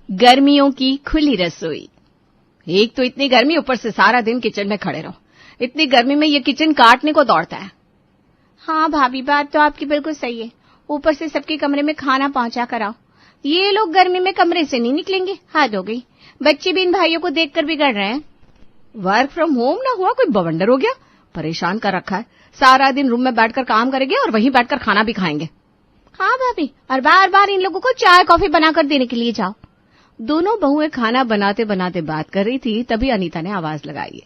गर्मियों की खुली रसोई। एक तो इतनी गर्मी, ऊपर से सारा दिन किचन में खड़े रहो। इतनी गर्मी में ये किचन काटने को दौड़ता है। हाँ भाभी, बात तो आपकी बिल्कुल सही है। ऊपर से सबके कमरे में खाना पहुंचा कर आओ। ये लोग गर्मी में कमरे से नहीं निकलेंगे। हद हो गई। बच्चे भी इन भाइयों को देखकर बिगड़ रहे हैं। वर्क फ्रॉम होम ना हुआ, कोई बवंडर हो गया। परेशान कर रखा है। सारा दिन रूम में बैठकर काम करेंगे और वहीं बैठकर खाना भी खाएंगे। हाँ भाभी, और बार बार इन लोगों को चाय कॉफी बनाकर देने के लिए जाओ। दोनों बहुएं खाना बनाते बनाते बात कर रही थी, तभी अनीता ने आवाज लगाई।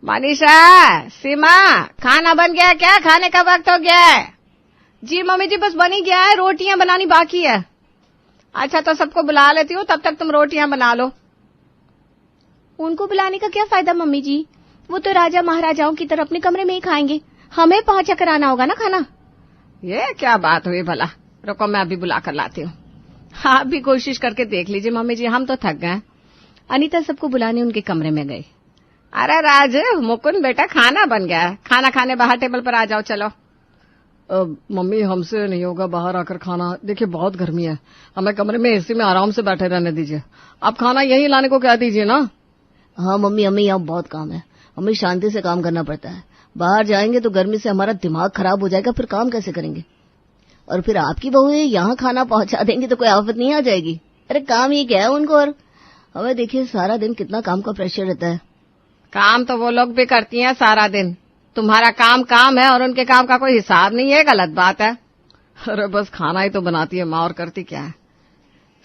मनीषा, सीमा, खाना बन गया क्या? खाने का वक्त हो गया है। जी मम्मी जी, बस बन ही गया है, रोटियां बनानी बाकी है। अच्छा तो सबको बुला लेती हूँ, तब तक तुम रोटियां बना लो। उनको बुलाने का क्या फायदा मम्मी जी? वो तो राजा महाराजाओं की तरह अपने कमरे में ही खाएंगे। हमें पहुंचा कर आना होगा ना खाना। ये क्या बात हुई भला? रुको, मैं अभी बुला कर लाती हूँ। आप भी कोशिश करके देख लीजिए मम्मी जी, हम तो थक गए। अनीता सबको बुलाने उनके कमरे में गई। अरे राज, मुकुंद बेटा, खाना बन गया है। खाना खाने बाहर टेबल पर आ जाओ। चलो। मम्मी, हमसे नहीं होगा बाहर आकर खाना। देखिए बहुत गर्मी है, हमें कमरे में एसी में आराम से बैठे रहने दीजिए। आप खाना यहीं लाने को कह दीजिए ना। हाँ मम्मी, हमें यहाँ बहुत काम है। हमें शांति से काम करना पड़ता है। बाहर जाएंगे तो गर्मी से हमारा दिमाग खराब हो जाएगा, फिर काम कैसे करेंगे? और फिर आपकी बहू यहाँ खाना पहुंचा देंगी तो कोई आफत नहीं आ जाएगी? अरे काम ही क्या है उनको। और हमें देखिए सारा दिन कितना काम का प्रेशर रहता है। काम तो वो लोग भी करती हैं सारा दिन। तुम्हारा काम काम है और उनके काम का कोई हिसाब नहीं है, गलत बात है। अरे बस खाना ही तो बनाती है माँ, और करती क्या है।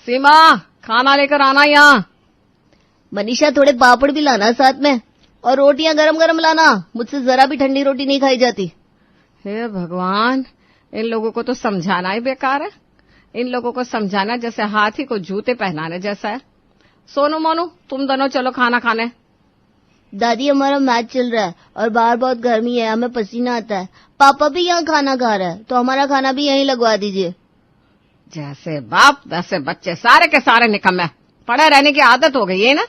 सीमा, खाना लेकर आना यहाँ। मनीषा, थोड़े पापड़ भी लाना साथ में, और रोटियां गरम गरम लाना। मुझसे जरा भी ठंडी रोटी नहीं खाई जाती। हे भगवान, इन लोगों को तो समझाना ही बेकार है। इन लोगों को समझाना जैसे हाथी को जूते पहनाने जैसा है। सोनू मोनू, तुम दोनों चलो खाना खाने। दादी, हमारा मैच चल रहा है और बाहर बहुत गर्मी है, हमें पसीना आता है। पापा भी यहाँ खाना खा रहा है, तो हमारा खाना भी यहीं लगवा दीजिए। जैसे बाप वैसे बच्चे, सारे के सारे निकम्मे। पड़े रहने की आदत हो गई है ना।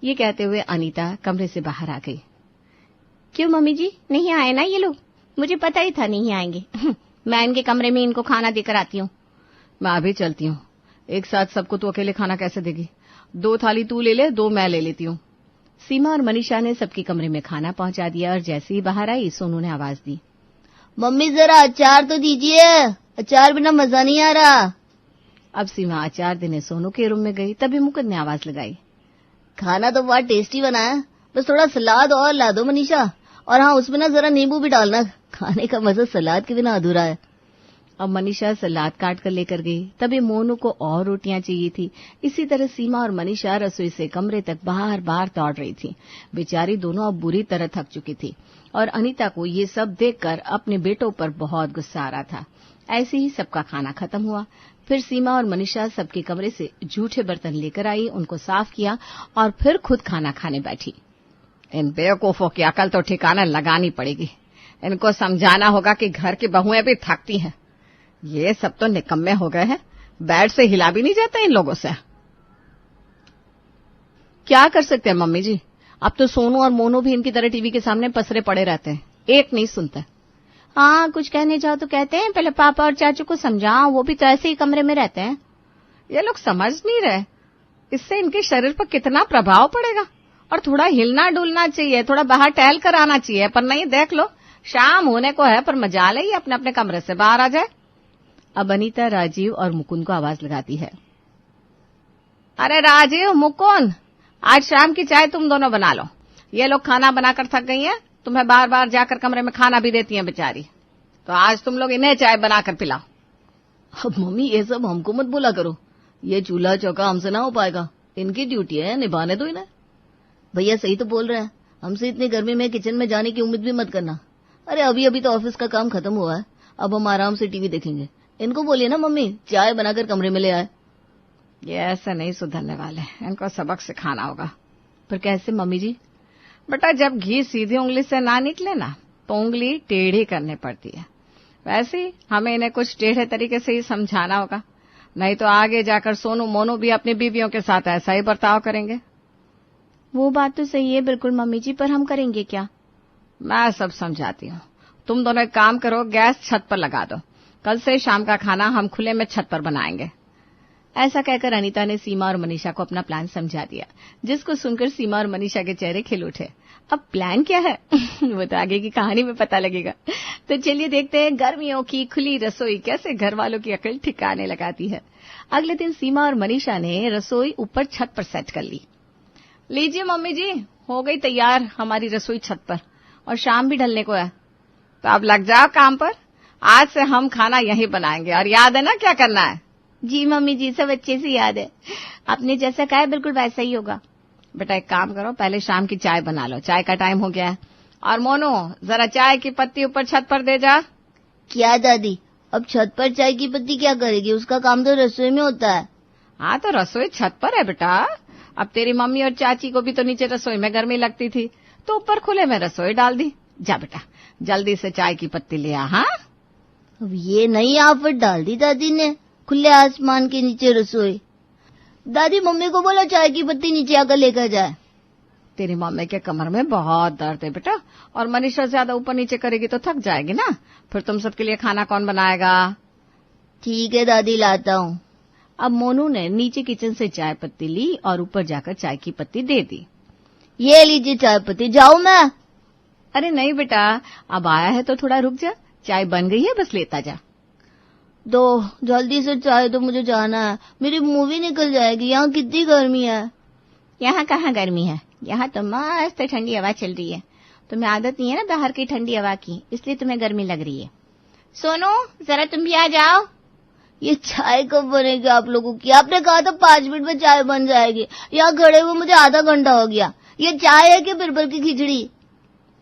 ये कहते हुए अनीता कमरे से बाहर आ गई। क्यों मम्मी जी, नहीं आए ना ये लोग? मुझे पता ही था नहीं आएंगे। मैं इनके कमरे में इनको खाना देकर आती हूँ। मैं अभी चलती हूँ। एक साथ सबको तू अकेले खाना कैसे देगी? 2 थाली तू ले ले, 2 मैं ले लेती हूँ। सीमा और मनीषा ने सबके कमरे में खाना पहुंचा दिया और जैसे ही बाहर आई, सोनू ने आवाज दी, मम्मी जरा अचार तो दीजिए, अचार बिना मजा नहीं आ रहा। अब सीमा अचार देने सोनू के रूम में गई, तभी मुकुंद ने आवाज लगाई, खाना तो बहुत टेस्टी बना है, बस थोड़ा सलाद और ला दो मनीषा। और हाँ, उसमें ना जरा नींबू भी डालना, खाने का मजा सलाद के बिना अधूरा है। अब मनीषा सलाद काट कर लेकर गई, तभी मोनू को और रोटियां चाहिए थी। इसी तरह सीमा और मनीषा रसोई से कमरे तक बार बार दौड़ रही थी। बेचारी दोनों अब बुरी तरह थक चुकी थी और अनीता को ये सब देखकर अपने बेटों पर बहुत गुस्सा आ रहा था। ऐसे ही सबका खाना खत्म हुआ। फिर सीमा और मनीषा सबके कमरे से जूठे बर्तन लेकर आई, उनको साफ किया और फिर खुद खाना खाने बैठी। इन बेवकूफों की अकल तो ठिकाना लगानी पड़ेगी। इनको समझाना होगा कि घर की बहुएं भी थकती हैं। ये सब तो निकम्मे हो गए हैं, बेड से हिला भी नहीं जाता इन लोगों से। क्या कर सकते हैं मम्मी जी, अब तो सोनू और मोनू भी इनकी तरह टीवी के सामने पसरे पड़े रहते हैं, एक नहीं सुनते। हाँ, कुछ कहने जाओ तो कहते हैं पहले पापा और चाचू को समझाओ, वो भी तो ऐसे ही कमरे में रहते हैं। ये लोग समझ नहीं रहे, इससे इनके शरीर पर कितना प्रभाव पड़ेगा। और थोड़ा हिलना डुलना चाहिए, थोड़ा बाहर टहल कर आना चाहिए, पर नहीं, देख लो शाम होने को है पर मजाल ही अपने अपने कमरे से बाहर आ जाए। अब अनीता राजीव और मुकुंद को आवाज लगाती है, अरे राजीव, मुकुंद, आज शाम की चाय तुम दोनों बना लो। ये लोग खाना बनाकर थक गई हैं, तुम्हें बार बार जाकर कमरे में खाना भी देती हैं बेचारी, तो आज तुम लोग इन्हें चाय बनाकर पिलाओ। अब मम्मी ये सब हमको मत बोला करो, ये चूल्हा चौका हमसे ना हो पाएगा, इनकी ड्यूटी है, निभाने दो इन्हें। भैया सही तो बोल रहे हैं, हमसे इतनी गर्मी में किचन में जाने की उम्मीद भी मत करना। अरे अभी अभी तो ऑफिस का काम खत्म हुआ है, अब हम आराम से टीवी देखेंगे। इनको बोलिए ना मम्मी चाय बनाकर कमरे में ले आए। ये ऐसे नहीं सुधरने वाले, इनको सबक सिखाना होगा। पर कैसे मम्मी जी? बेटा, जब घी सीधी उंगली से ना निकले ना तो उंगली टेढ़ी करनी पड़ती है। वैसे ही हमें इन्हें कुछ टेढ़े तरीके से ही समझाना होगा, नहीं तो आगे जाकर सोनू मोनू भी अपनी बीवियों के साथ ऐसा ही बर्ताव करेंगे। वो बात तो सही है बिल्कुल मम्मी जी, पर हम करेंगे क्या? मैं सब समझाती हूँ। तुम दोनों एक काम करो, गैस छत पर लगा दो। कल से शाम का खाना हम खुले में छत पर बनाएंगे। ऐसा कहकर अनीता ने सीमा और मनीषा को अपना प्लान समझा दिया, जिसको सुनकर सीमा और मनीषा के चेहरे खिल उठे। अब प्लान क्या है वो तो आगे की कहानी में पता लगेगा। तो चलिए देखते हैं गर्मियों की खुली रसोई कैसे घर वालों की अकल ठिकाने लगाती है। अगले दिन सीमा और मनीषा ने रसोई ऊपर छत पर सेट कर ली। लीजिए मम्मी जी, हो गई तैयार हमारी रसोई छत पर, और शाम भी ढलने को है, तो अब लग जाओ काम पर। आज से हम खाना यहीं बनाएंगे, और याद है ना क्या करना है? जी मम्मी जी, सब अच्छे से याद है। आपने जैसा कहा है बिल्कुल वैसा ही होगा। बेटा एक काम करो, पहले शाम की चाय बना लो, चाय का टाइम हो गया है। और मोनू जरा चाय की पत्ती ऊपर छत पर दे जा। क्या दादी, अब छत पर चाय की पत्ती क्या करेगी? उसका काम तो रसोई में होता है। हाँ तो रसोई छत पर है बेटा। अब तेरी मम्मी और चाची को भी तो नीचे रसोई में गर्मी लगती थी, तो ऊपर खुले में रसोई डाल दी। जा बेटा जल्दी से चाय की पत्ती ले आ। हाँ अब ये नई आफत डाल दी दादी ने, खुले आसमान के नीचे रसोई। दादी मम्मी को बोला चाय की पत्ती नीचे आकर लेकर जाए। तेरी मम्मी के कमर में बहुत दर्द है बेटा, और मनीषा ज्यादा ऊपर नीचे करेगी तो थक जाएगी ना, फिर तुम सबके लिए खाना कौन बनाएगा? ठीक है दादी, लाता हूँ। अब मोनू ने नीचे किचन से चाय पत्ती ली और ऊपर जाकर चाय की पत्ती दे दी। ये लीजिए चाय पत्ती, जाऊँ मैं? अरे नहीं बेटा, अब आया है तो थोड़ा रुक जा, चाय बन गई है, बस लेता जा। दो जल्दी से चाय, तो मुझे जाना है, मेरी मूवी निकल जाएगी। यहाँ कितनी गर्मी है। यहाँ कहाँ गर्मी है, यहाँ तो मस्त ठंडी हवा चल रही है। तुम्हें आदत नहीं है ना बाहर की ठंडी हवा की, इसलिए तुम्हें गर्मी लग रही है। सोनू जरा तुम भी आ जाओ। ये चाय कब बनेगी आप लोगों की? आपने कहा था 5 मिनट में चाय बन जाएगी, यहाँ खड़े हुए मुझे आधा घंटा हो गया। ये चाय है कि बिरबल की खिचड़ी?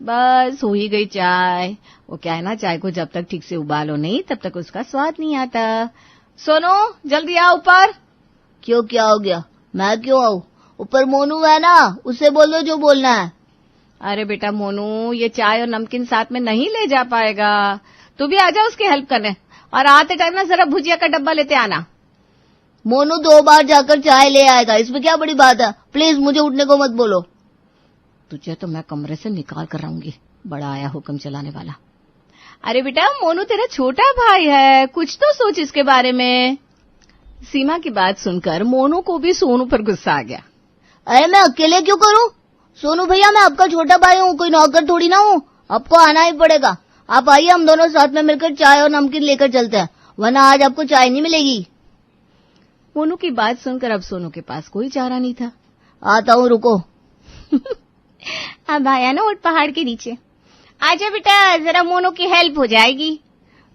बस हो ही गई चाय। वो क्या है ना, चाय को जब तक ठीक से उबालो नहीं तब तक उसका स्वाद नहीं आता। सोनू जल्दी आ ऊपर। क्यों, क्या हो गया? मैं क्यों आऊँ? ऊपर मोनू है ना, उससे बोलो जो बोलना है। अरे बेटा मोनू, ये चाय और नमकीन साथ में नहीं ले जा पाएगा, तू भी आ जा उसकी हेल्प करने, और आते टाइम ना जरा भुजिया का डब्बा लेते आना। मोनू 2 बार जाकर चाय ले आएगा, इसमें क्या बड़ी बात है? प्लीज मुझे उठने को मत बोलो। तुझे तो मैं कमरे से निकाल कर रहूंगी, बड़ा आया हुक्म चलाने वाला। अरे बेटा मोनू तेरा छोटा भाई है, कुछ तो सोच इसके बारे में। सीमा की बात सुनकर मोनू को भी सोनू पर गुस्सा आ गया। अरे मैं अकेले क्यों करूं? सोनू भैया मैं आपका छोटा भाई हूँ, कोई नौकर थोड़ी ना हूँ, आपको आना ही पड़ेगा। आप आइए, हम दोनों साथ में मिलकर चाय और नमकीन लेकर चलते हैं, वरना आज आपको चाय नहीं मिलेगी। मोनू की बात सुनकर अब सोनू के पास कोई चारा नहीं था। आता हूँ, रुको। अब आया ना ऊंट पहाड़ के नीचे। आजा बेटा, जरा मोनू की हेल्प हो जाएगी।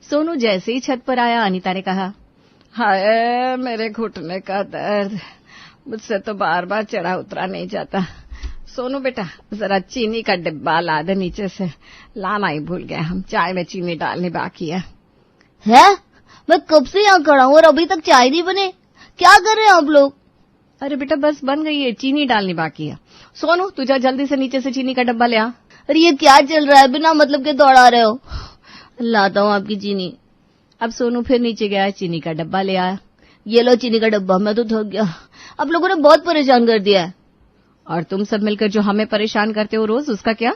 सोनू जैसे ही छत पर आया, अनीता ने कहा, हाय मेरे घुटने का दर्द, मुझसे तो बार बार चढ़ा उतरा नहीं जाता। सोनू बेटा जरा चीनी का डिब्बा ला दे नीचे से, लाना ही भूल गए हम, चाय में चीनी डालनी बाकी है। मैं कब से यहाँ खड़ा हूँ और अभी तक चाय नहीं बने? क्या कर रहे हैं आप लोग? अरे बेटा बस बन गई है, चीनी डालनी बाकी है। सोनू तू जा जल्दी से नीचे से चीनी का डब्बा ले आ। अरे ये क्या चल रहा है, बिना मतलब के दौड़ा रहे हो। लाता हूँ आपकी चीनी। अब सोनू फिर नीचे गया, चीनी का डब्बा ले आया। ये लो चीनी का डब्बा, मैं तो थक गया, आप लोगों ने बहुत परेशान कर दिया है। और तुम सब मिलकर जो हमें परेशान करते हो रोज, उसका क्या?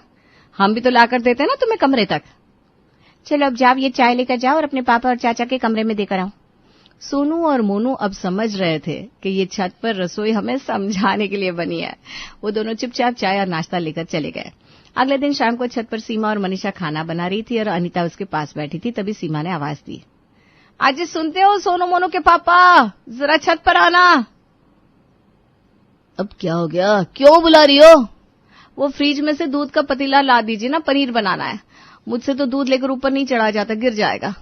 हम भी तो लाकर देते हैं ना तुम्हें कमरे तक। चलो अब जाओ, ये चाय लेकर जाओ और अपने पापा और चाचा के कमरे में देकर आओ। सोनू और मोनू अब समझ रहे थे कि ये छत पर रसोई हमें समझाने के लिए बनी है। वो दोनों चुपचाप चाय और नाश्ता लेकर चले गए। अगले दिन शाम को छत पर सीमा और मनीषा खाना बना रही थी और अनीता उसके पास बैठी थी। तभी सीमा ने आवाज दी, आज सुनते हो सोनू मोनू के पापा, जरा छत पर आना। अब क्या हो गया, क्यों बुला रही हो? वो फ्रिज में से दूध का पतीला ला दीजिए ना, पनीर बनाना है। मुझसे तो दूध लेकर ऊपर नहीं चढ़ा जाता, गिर जाएगा।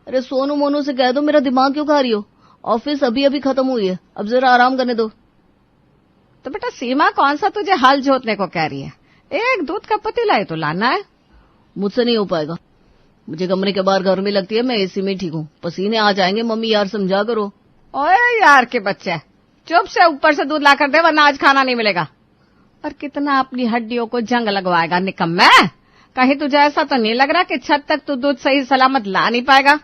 अरे सोनू मोनू से कह दो, मेरा दिमाग क्यों खा रही हो? ऑफिस अभी अभी खत्म हुई है, अब जरा आराम करने दो। तो बेटा सीमा कौन सा तुझे हल जोतने को कह रही है, एक दूध का पतीला है तो लाना है। मुझसे नहीं हो पाएगा, मुझे कमरे के बाहर गर्मी लगती है, मैं एसी में ठीक हूँ, पसीने आ जाएंगे। मम्मी यार समझा करो। ओए यार के बच्चे, चुप से ऊपर से दूध ला कर दे, वरना आज खाना नहीं मिलेगा। और कितना अपनी हड्डियों को जंग लगवाएगा निकम्मे। कहीं तुझे ऐसा तो नहीं लग रहा कि छत तक तू दूध सही सलामत ला नहीं पाएगा?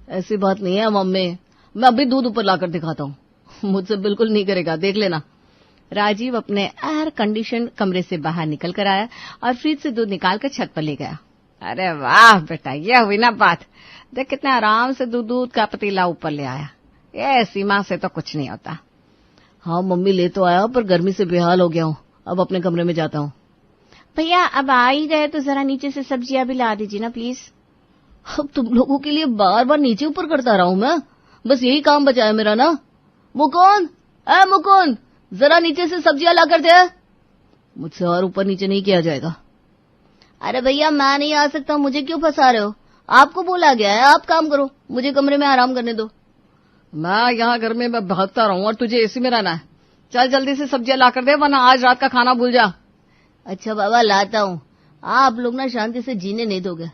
ऐसी बात नहीं है मम्मी, मैं अभी दूध ऊपर लाकर दिखाता हूँ, मुझसे बिल्कुल नहीं करेगा, देख लेना। राजीव अपने एयर कंडीशन कमरे से बाहर निकल कर आया और फ्रिज से दूध निकालकर छत पर ले गया। अरे वाह बेटा, ये हुई ना बात, देख कितने आराम से दूध का पतीला ऊपर ले आया। ये सीमा से तो कुछ नहीं होता। हाँ मम्मी, ले तो आया पर गर्मी से बेहाल हो गया हूँ, अब अपने कमरे में जाता हूँ। भैया अब आ ही गए तो जरा नीचे से सब्जियां भी ला दीजिए ना प्लीज। अब तुम लोगों के लिए बार बार नीचे ऊपर करता रहा हूँ मैं, बस यही काम बचा है मेरा ना। मुकुंद, मुकुंद, जरा नीचे से सब्जियां ला कर दे। मुझसे और ऊपर नीचे नहीं किया जाएगा। अरे भैया मैं नहीं आ सकता, मुझे क्यों फंसा रहे हो? आपको बोला गया है, आप काम करो, मुझे कमरे में आराम करने दो। मैं यहाँ गर्मी में भागता रहूं और तुझे एसी में रहना है। चल जल्दी से सब्जियां ला कर दे, वरना आज रात का खाना भूल जा। अच्छा बाबा, लाता हूँ। आप लोग ना शांति से जीने नहीं दोगे।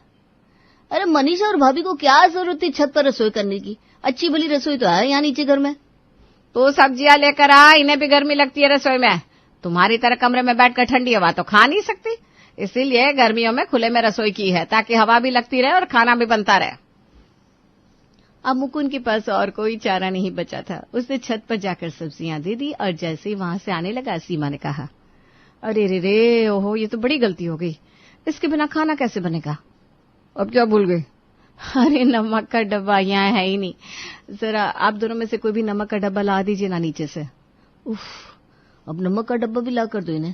अरे मनीषा और भाभी को क्या जरूरत थी छत पर रसोई करने की? अच्छी भली रसोई तो है यहाँ नीचे घर में। तो सब्जियां लेकर आ, इन्हें भी गर्मी लगती है रसोई में। तुम्हारी तरह कमरे में बैठकर ठंडी हवा तो खा नहीं सकती, इसीलिए गर्मियों में खुले में रसोई की है, ताकि हवा भी लगती रहे और खाना भी बनता रहे। अब मुकुंद के पास और कोई चारा नहीं बचा था। उसने छत पर जाकर सब्जियां दे दी और जैसे ही वहां से आने लगा, सीमा ने कहा, अरे रे रे, ओहो, ये तो बड़ी गलती हो गई। इसके बिना खाना कैसे बनेगा? अब क्या भूल गई? अरे नमक का डब्बा यहाँ है ही नहीं। जरा आप दोनों में से कोई भी नमक का डब्बा ला दीजिए ना नीचे से। उफ, अब नमक का डब्बा भी ला कर दो इन्हें।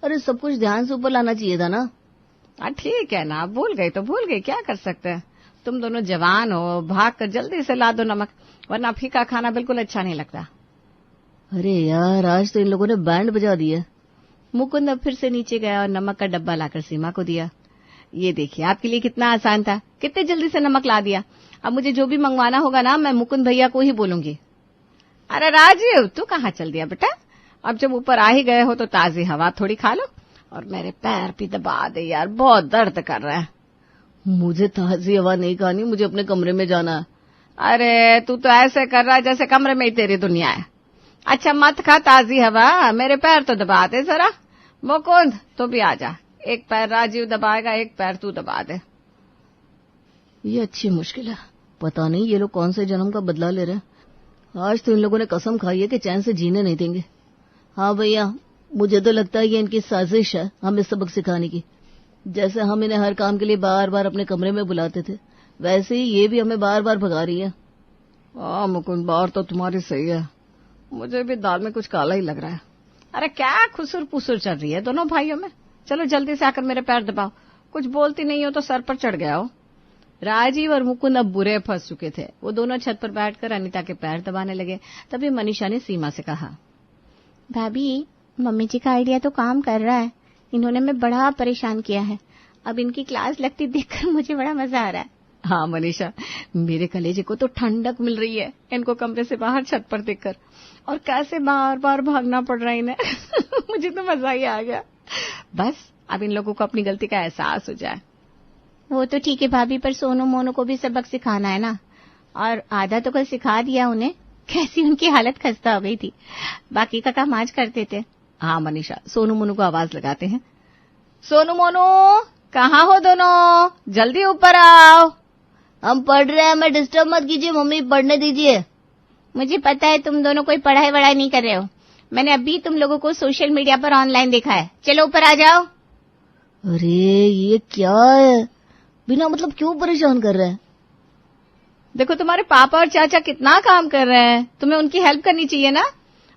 अरे सब कुछ ध्यान से ऊपर लाना चाहिए था ना। ठीक है ना, भूल गई तो भूल गई, क्या कर सकते हैं। तुम दोनों जवान हो, भाग कर जल्दी से ला दो नमक, वरना फीका खाना बिल्कुल अच्छा नहीं लगता। अरे यार, आज तो इन लोगों ने बैंड बजा दिया। मुकुंद अब फिर से नीचे गया और नमक का डब्बा लाकर सीमा को दिया। ये देखिए, आपके लिए कितना आसान था, कितने जल्दी से नमक ला दिया। अब मुझे जो भी मंगवाना होगा ना, मैं मुकुंद भैया को ही बोलूंगी। अरे राजीव, तू कहाँ चल दिया बेटा? अब जब ऊपर आ ही गए हो तो ताजी हवा थोड़ी खा लो और मेरे पैर भी दबा दे यार, बहुत दर्द कर रहा है। मुझे ताजी हवा नहीं खानी, मुझे अपने कमरे में जाना है। अरे तू तो ऐसे कर रहा है जैसे कमरे में ही तेरी दुनिया है। अच्छा मत खा ताजी हवा, मेरे पैर तो दबा दे जरा। मुकुंद तो भी आ जा, एक पैर राजीव दबाएगा, एक पैर तू दबा दे। ये अच्छी मुश्किल है, पता नहीं ये लोग कौन से जन्म का बदला ले रहे हैं। आज तो इन लोगों ने कसम खाई है कि चैन से जीने नहीं देंगे। हाँ भैया, मुझे तो लगता है ये इनकी साजिश है हमें सबक सिखाने की। जैसे हम इन्हें हर काम के लिए बार बार अपने कमरे में बुलाते थे, वैसे ही ये भी हमें बार बार भगा रही है। मुकुंद, बात तो तुम्हारी सही है, मुझे भी दाल में कुछ काला ही लग रहा है। अरे क्या खुसुर पुसुर चल रही है दोनों भाइयों में? चलो जल्दी से आकर मेरे पैर दबाओ। कुछ बोलती नहीं हो तो सर पर चढ़ गया हो। राजीव और मुकुंद अब बुरे फंस चुके थे। वो दोनों छत पर बैठकर अनीता के पैर दबाने लगे। तभी मनीषा ने सीमा से कहा, भाभी, मम्मी जी का आइडिया तो काम कर रहा है, इन्होंने मैं बड़ा परेशान किया है। अब इनकी क्लास लगती देखकर मुझे बड़ा मजा आ रहा है। हाँ मनीषा, मेरे कलेजे को तो ठंडक मिल रही है इनको कमरे से बाहर छत पर देखकर, और कैसे बार बार भागना पड़ रहा है इन्हें। मुझे तो मजा ही आ गया। बस अब इन लोगों को अपनी गलती का एहसास हो जाए। वो तो ठीक है भाभी, पर सोनू मोनू को भी सबक सिखाना है ना, और आधा तो कल सिखा दिया उन्हें। कैसी उनकी हालत खस्ता हो गई थी, बाकी का काम आज करते थे। हाँ मनीषा, सोनू मोनू को आवाज लगाते हैं। सोनू मोनू, कहाँ हो दोनों? जल्दी ऊपर आओ। हम पढ़ रहे हैं, मैं डिस्टर्ब मत कीजिए मम्मी, पढ़ने दीजिए। मुझे पता है तुम दोनों कोई पढ़ाई वढ़ाई नहीं कर रहे हो, मैंने अभी तुम लोगों को सोशल मीडिया पर ऑनलाइन देखा है। चलो ऊपर आ जाओ। अरे ये क्या है, बिना मतलब क्यों परेशान कर रहे हैं? देखो तुम्हारे पापा और चाचा कितना काम कर रहे हैं, तुम्हें उनकी हेल्प करनी चाहिए ना।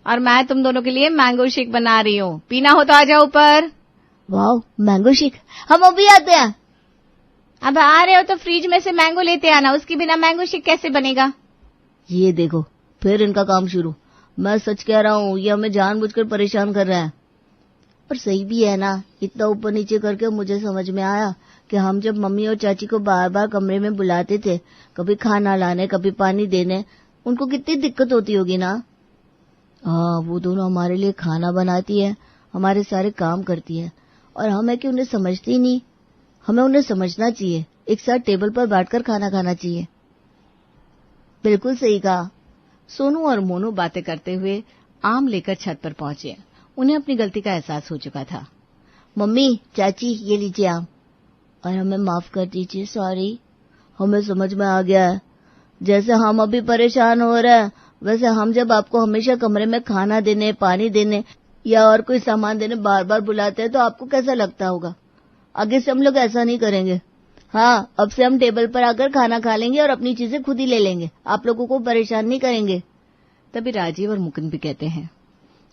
और मैं तुम दोनों के लिए मैंगो शेक बना रही हूँ, पीना हो तो आ जाओ ऊपर। वाह, मैंगो शेक, हम अभी आते हैं। अब आ रहे हो तो फ्रिज में से मैंगो लेते आना, उसके बिना मैंगो शेक कैसे बनेगा? ये देखो फिर इनका काम शुरू। मैं सच कह रहा हूँ, ये हमें जानबूझकर परेशान कर रहा है। पर सही भी है ना, इतना ऊपर नीचे करके मुझे समझ में आया कि हम जब मम्मी और चाची को बार बार कमरे में बुलाते थे, कभी खाना लाने कभी पानी देने, उनको कितनी दिक्कत होती होगी ना। हाँ, वो दोनों हमारे लिए खाना बनाती है, हमारे सारे काम करती है, और हम है कि उन्हें समझती ही नहीं। हमें उन्हें समझना चाहिए, एक साथ टेबल पर बैठकर खाना खाना चाहिए। बिल्कुल सही कहा। सोनू और मोनू बातें करते हुए आम लेकर छत पर पहुंचे। उन्हें अपनी गलती का एहसास हो चुका था। मम्मी, चाची, ये लीजिए आम, और हमें माफ कर दीजिए, सॉरी। हमें समझ में आ गया है, जैसे हम अभी परेशान हो रहे हैं, वैसे हम जब आपको हमेशा कमरे में खाना देने, पानी देने या और कोई सामान देने बार बार बुलाते हैं तो आपको कैसा लगता होगा। आगे से हम लोग ऐसा नहीं करेंगे। हाँ, अब से हम टेबल पर आकर खाना खा लेंगे और अपनी चीजें खुद ही ले लेंगे, आप लोगों को परेशान नहीं करेंगे। तभी राजीव और मुकुंद भी कहते हैं,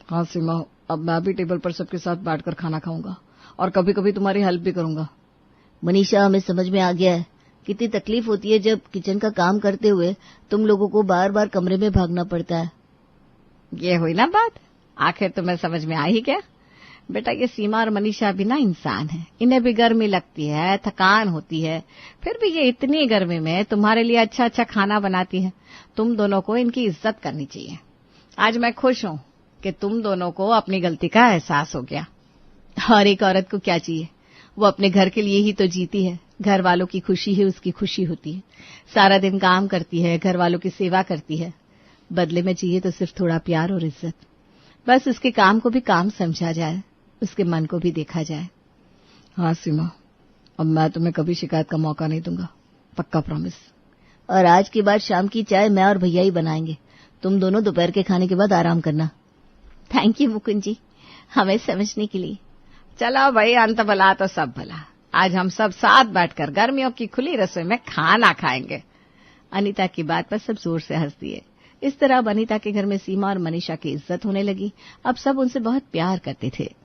हाँ सीमा, अब मैं भी टेबल पर सबके साथ बैठकर खाना खाऊंगा और कभी कभी तुम्हारी हेल्प भी करूंगा। मनीषा, हमें समझ में आ गया है कितनी तकलीफ होती है जब किचन का काम करते हुए तुम लोगों को बार बार कमरे में भागना पड़ता है। ये हुई ना बात, आखिर तुम्हें समझ में आई क्या? बेटा, ये सीमा और मनीषा भी ना इंसान है, इन्हें भी गर्मी लगती है, थकान होती है, फिर भी ये इतनी गर्मी में तुम्हारे लिए अच्छा अच्छा खाना बनाती है। तुम दोनों को इनकी इज्जत करनी चाहिए। आज मैं खुश हूं कि तुम दोनों को अपनी गलती का एहसास हो गया। और एक औरत को क्या चाहिए, वो अपने घर के लिए ही तो जीती है, घर वालों की खुशी ही उसकी खुशी होती है। सारा दिन काम करती है, घर वालों की सेवा करती है, बदले में चाहिए तो सिर्फ थोड़ा प्यार और इज्जत। बस उसके काम को भी काम समझा जाए, उसके मन को भी देखा जाए। हाँ सीमा, अब मैं तुम्हें कभी शिकायत का मौका नहीं दूंगा, पक्का प्रॉमिस। और आज के बाद शाम की चाय मैं और भैया ही बनाएंगे, तुम दोनों दोपहर के खाने के बाद आराम करना। थैंक यू मुकुंद जी, हमें समझने के लिए। चलो भाई, अंत भला तो सब भला। आज हम सब साथ बैठकर गर्मियों की खुली रसोई में खाना खाएंगे। अनीता की बात पर सब जोर से हंस दिए। इस तरह अब अनीता के घर में सीमा और मनीषा की इज्जत होने लगी। अब सब उनसे बहुत प्यार करते थे।